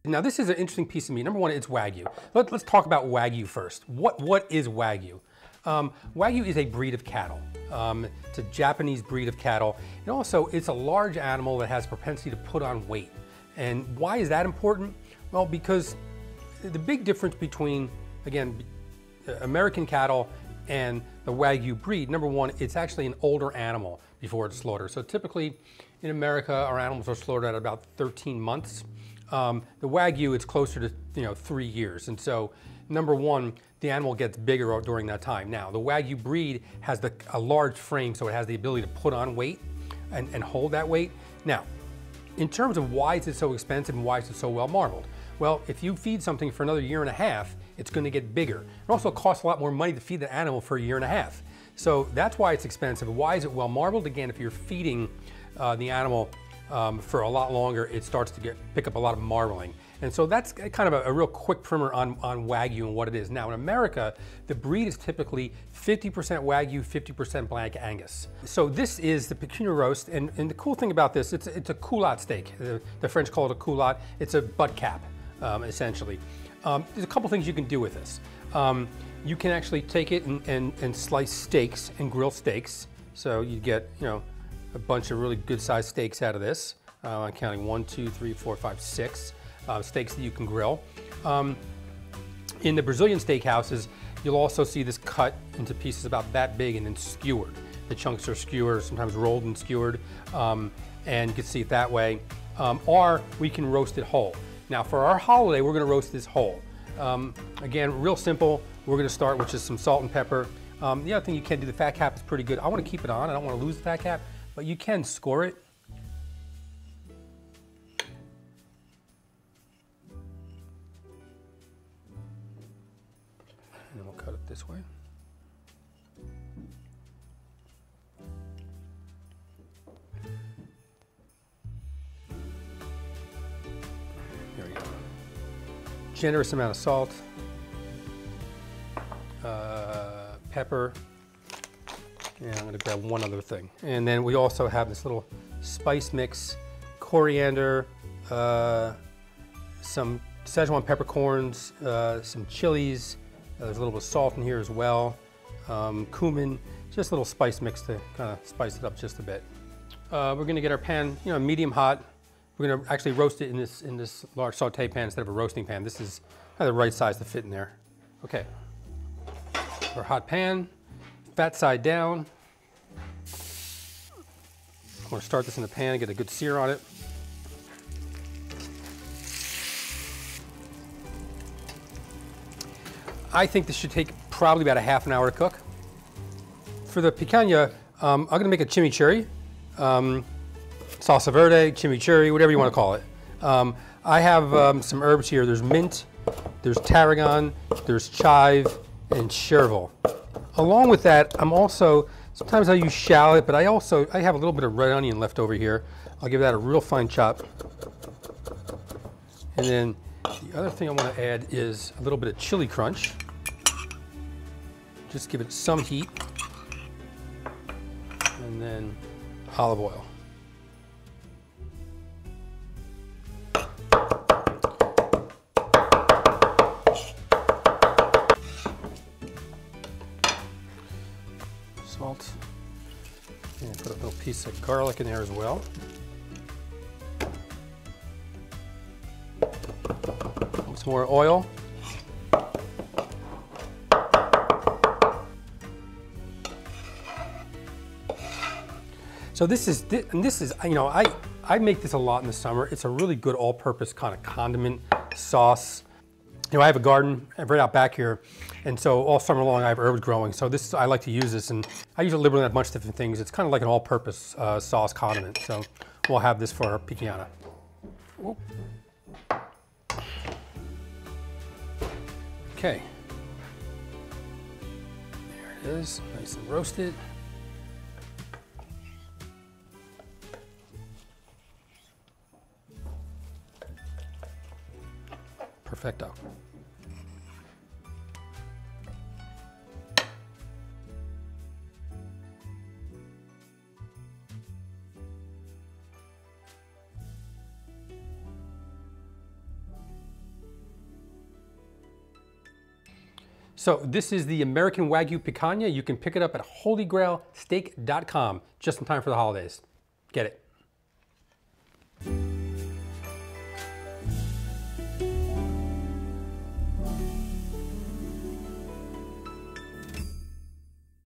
Now this is an interesting piece of meat. Number one, it's Wagyu. Let's talk about Wagyu first. What is Wagyu? Wagyu is a breed of cattle. It's a Japanese breed of cattle. And also, it's a large animal that has propensity to put on weight. And why is that important? Well, because the big difference between, again, American cattle and the Wagyu breed, number one, it's actually an older animal before it's slaughtered. So typically in America, our animals are slaughtered at about 13 months. The Wagyu, it's closer to 3 years. And so number one, the animal gets bigger during that time. Now, the Wagyu breed has a large frame, so it has the ability to put on weight and hold that weight. Now, in terms of why is it so expensive and why is it so well marbled? Well, if you feed something for another year and a half, it's going to get bigger. It also costs a lot more money to feed the animal for a year and a half. So that's why it's expensive. Why is it well marbled? Again, if you're feeding the animal for a lot longer, it starts to pick up a lot of marbling. And so that's kind of a real quick primer on Wagyu and what it is. Now in America, the breed is typically 50% Wagyu, 50% Black Angus. So this is the picanha roast, and the cool thing about this, it's a culotte steak. The French call it a culotte. It's a butt cap, essentially. There's a couple things you can do with this. You can actually take it and slice steaks and grill steaks. So you get a bunch of really good sized steaks out of this. I'm counting 1, 2, 3, 4, 5, 6 steaks that you can grill. In the Brazilian steakhouses, you'll also see this cut into pieces about that big and then skewered. The chunks are skewered, sometimes rolled and skewered, and you can see it that way. Or we can roast it whole. Now for our holiday, we're gonna roast this whole. Again, real simple. We're gonna start with just some salt and pepper. The other thing you can do, the fat cap is pretty good. I wanna keep it on, I don't wanna lose the fat cap, but you can score it. And then we'll cut it this way. There we go. Generous amount of salt, pepper, and I'm gonna grab one other thing. And then we also have this little spice mix, coriander, some Szechuan peppercorns, some chilies, there's a little bit of salt in here as well, cumin, just a little spice mix to kind of spice it up just a bit. We're gonna get our pan, medium hot. We're gonna actually roast it in this large saute pan instead of a roasting pan. This is kind of the right size to fit in there. Okay, our hot pan, fat side down. I'm gonna start this in the pan and get a good sear on it. I think this should take probably about a half an hour to cook. For the picanha, I'm gonna make a chimichurri. Salsa Verde, chimichurri, whatever you want to call it. I have some herbs here. There's mint, there's tarragon, there's chive, and chervil. Along with that, sometimes I use shallot, but I have a little bit of red onion left over here. I'll give that a real fine chop. And then the other thing I want to add is a little bit of chili crunch. Just give it some heat. And then olive oil. Salt, and put a little piece of garlic in there as well. Some more oil. So this is, I make this a lot in the summer. It's a really good all-purpose kind of condiment sauce. I have a garden right out back here, and so all summer long I have herbs growing. So I like to use this, and I use it liberally on a bunch of different things. It's kind of like an all-purpose sauce condiment. So we'll have this for our picanha. Okay. There it is, nice and roasted. Perfecto. So this is the American Wagyu Picanha. You can pick it up at holygrailsteak.com just in time for the holidays. Get it.